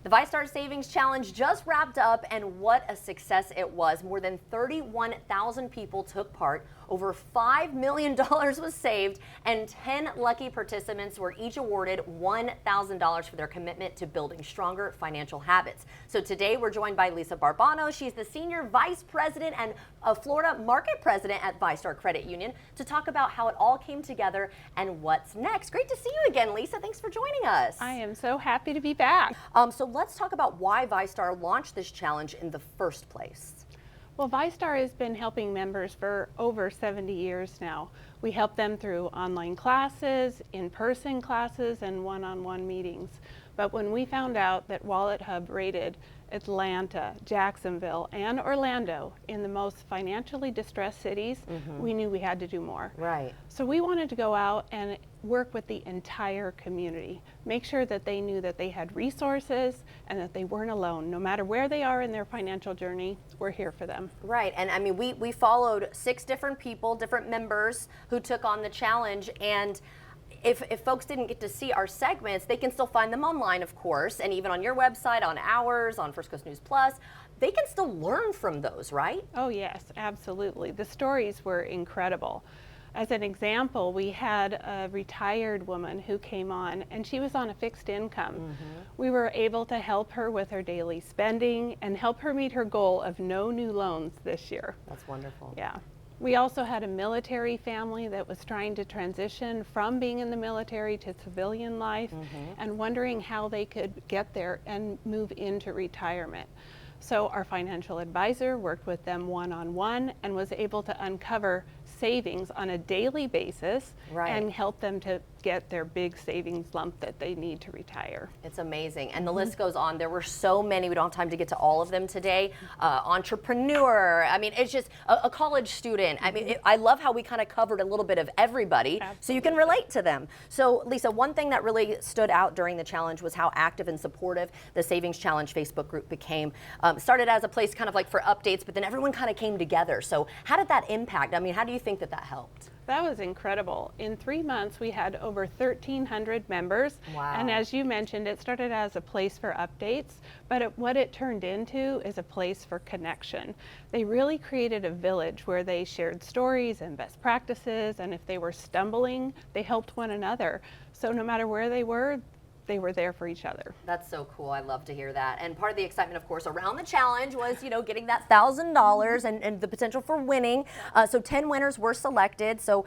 The VyStar Savings Challenge just wrapped up, and what a success it was. More than 31,000 people took part. Over $5 million was saved, and 10 lucky participants were each awarded $1,000 for their commitment to building stronger financial habits. So today we're joined by Lisa Barbano. She's the Senior Vice President and Florida Market President at VyStar Credit Union, to talk about how it all came together and what's next. Great to see you again, Lisa. Thanks for joining us. I am so happy to be back. So let's talk about why VyStar launched this challenge in the first place. Well, VyStar has been helping members for over 70 years now. We help them through online classes, in-person classes, and one-on-one meetings. But when we found out that Wallet Hub rated Atlanta, Jacksonville, and Orlando in the most financially distressed cities, we knew we had to do more. Right. So we wanted to go out and work with the entire community, make sure that they knew that they had resources and that they weren't alone. No matter where they are in their financial journey, we're here for them. Right, and I mean, we followed 6 different people, different members who took on the challenge, and if folks didn't get to see our segments, they can still find them online, of course, and even on your website, on ours, on First Coast News Plus. They can still learn from those, right? Oh yes, absolutely. The stories were incredible. As an example, we had a retired woman who came on, and she was on a fixed income. We were able to help her with her daily spending and help her meet her goal of no new loans this year. That's wonderful. Yeah. We also had a military family that was trying to transition from being in the military to civilian life and wondering how they could get there and move into retirement. So our financial advisor worked with them one-on-one and was able to uncover savings on a daily basis and help them to get their big savings lump that they need to retire. It's amazing, and the list goes on. There were so many, we don't have time to get to all of them today. Entrepreneur, I mean, it's just a college student. I mean, I love how we kind of covered a little bit of everybody, so you can relate to them. So Lisa, one thing that really stood out during the challenge was how active and supportive the Savings Challenge Facebook group became. Started as a place kind of like for updates, but then everyone kind of came together. So how did that impact? I mean, how do you think that helped? That was incredible. In 3 months, we had over 1,300 members. Wow. And as you mentioned, it started as a place for updates, but what it turned into is a place for connection. They really created a village where they shared stories and best practices, and if they were stumbling, they helped one another. So no matter where they were there for each other. That's so cool. I love to hear that. And part of the excitement, of course, around the challenge was, you know, getting that $1,000 and the potential for winning. So 10 winners were selected. So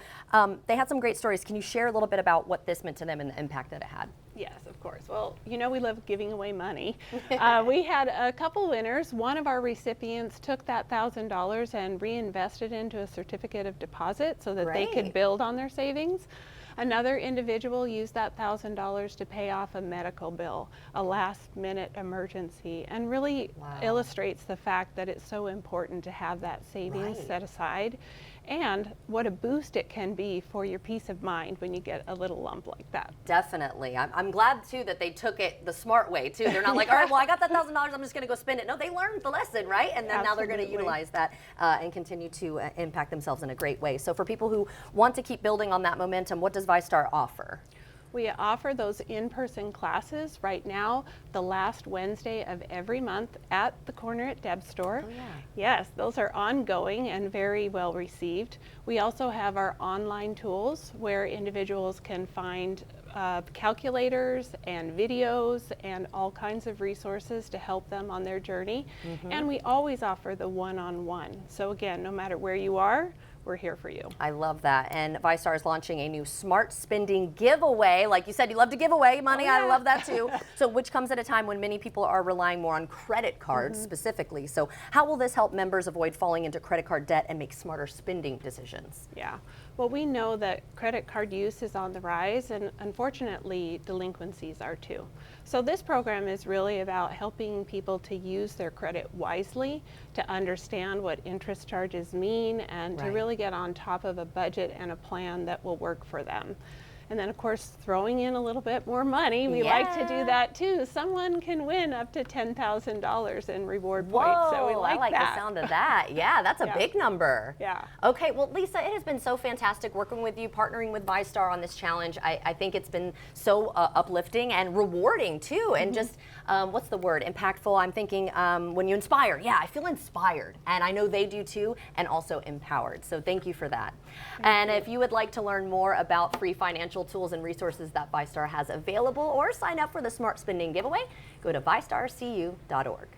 they had some great stories. Can you share a little bit about what this meant to them and the impact that it had? Yes, of course. Well, you know we love giving away money. We had a couple winners. One of our recipients took that $1,000 and reinvested into a certificate of deposit so that they could build on their savings. Another individual used that $1,000 to pay off a medical bill, a last-minute emergency, and really illustrates the fact that it's so important to have that savings set aside, and what a boost it can be for your peace of mind when you get a little lump like that. Definitely. I'm glad, too, that they took it the smart way, too. They're not like, all right, well, I got that $1,000, I'm just going to go spend it. No, they learned the lesson, right? And then now they're going to utilize that and continue to impact themselves in a great way. So for people who want to keep building on that momentum, what does VyStar offer? We offer those in-person classes right now, the last Wednesday of every month at the corner at Deb's store. Yes, those are ongoing and very well received. We also have our online tools where individuals can find calculators and videos and all kinds of resources to help them on their journey. And we always offer the one-on-one. So again, no matter where you are, we're here for you. I love that. And VyStar is launching a new smart spending giveaway. Like you said, you love to give away money. I love that too. So which comes at a time when many people are relying more on credit cards specifically. So how will this help members avoid falling into credit card debt and make smarter spending decisions? Yeah. Well, we know that credit card use is on the rise, and unfortunately, delinquencies are too. So this program is really about helping people to use their credit wisely, to understand what interest charges mean, and to really get on top of a budget and a plan that will work for them. And then, of course, throwing in a little bit more money. We like to do that too. Someone can win up to $10,000 in reward points. So we I like that. the sound of that. Yeah, that's a big number. Yeah. Okay, well, Lisa, it has been so fantastic working with you, partnering with VyStar on this challenge. I think it's been so uplifting and rewarding too, and just, what's the word, impactful. I'm thinking when you inspire. Yeah, I feel inspired, and I know they do too, and also empowered. So thank you for that. And if you would like to learn more about free financial tools and resources that VyStar has available, or sign up for the Smart Spending giveaway, go to VyStarCU.org.